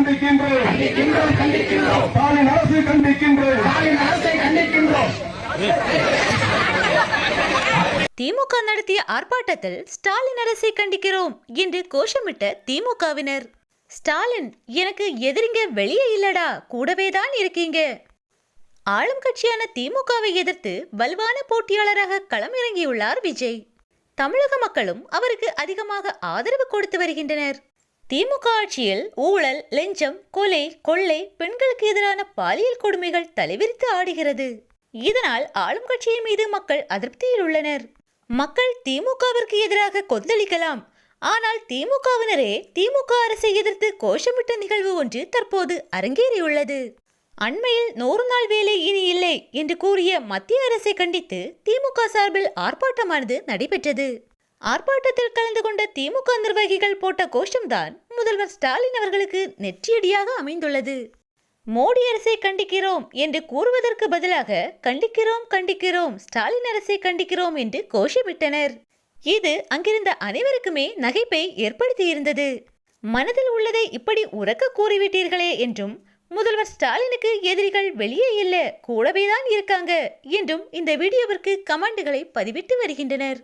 ஸ்டாலின் அரசை கண்டிக்கின்றோம். திமுக நடத்திய ஆர்ப்பாட்டத்தில் ஸ்டாலின் அரசை கண்டிக்கிறோம் என்று கோஷமிட்ட திமுகவினர். ஸ்டாலின் எனக்கு எதிரிங்க வெளியே இல்லடா, கூடவேதான் இருக்கீங்க. ஆளும் கட்சியான திமுகவை எதிர்த்து வலுவான போட்டியாளராக களமிறங்கியுள்ளார் விஜய். தமிழக மக்களும் அவருக்கு அதிகமாக ஆதரவு கொடுத்து வருகின்றனர். திமுக ஆட்சியில் ஊழல், லஞ்சம், கொலை, கொள்ளை, பெண்களுக்கு எதிரான பாலியல் கொடுமைகள் தலைவிரித்து ஆடுகிறது. இதனால் ஆளும் கட்சியின் மீது மக்கள் அதிருப்தியில் உள்ளனர். மக்கள் திமுகவிற்கு எதிராக கொந்தளிக்கலாம், ஆனால் திமுகவினரே திமுக அரசை எதிர்த்து கோஷமிட்ட நிகழ்வு ஒன்று தற்போது அரங்கேறியுள்ளது. அண்மையில் 100 நாள் வேலை இனி இல்லை என்று கூறிய மத்திய அரசை கண்டித்து திமுக சார்பில் ஆர்ப்பாட்டமானது நடைபெற்றது. ஆர்ப்பாட்டத்தில் கலந்து கொண்ட திமுக நிர்வாகிகள் போட்ட கோஷம்தான் முதல்வர் ஸ்டாலின் அவர்களுக்கு நெற்றியடியாக அமைந்துள்ளது. மோடி அரசை கண்டிக்கிறோம் என்று கூறுவதற்கு பதிலாக கண்டிக்கிறோம் ஸ்டாலின் அரசை கண்டிக்கிறோம் என்று கோஷமிட்டனர். இது அங்கிருந்த அனைவருக்குமே நகைப்பை ஏற்படுத்தியிருந்தது. மனதில் உள்ளதை இப்படி உரக்க கூறிவிட்டீர்களே என்றும், முதல்வர் ஸ்டாலினுக்கு எதிரிகள் வெளியே இல்ல, கூடவேதான் இருக்காங்க என்றும் இந்த வீடியோவிற்கு கமெண்ட்களை பதிவிட்டு வருகின்றனர்.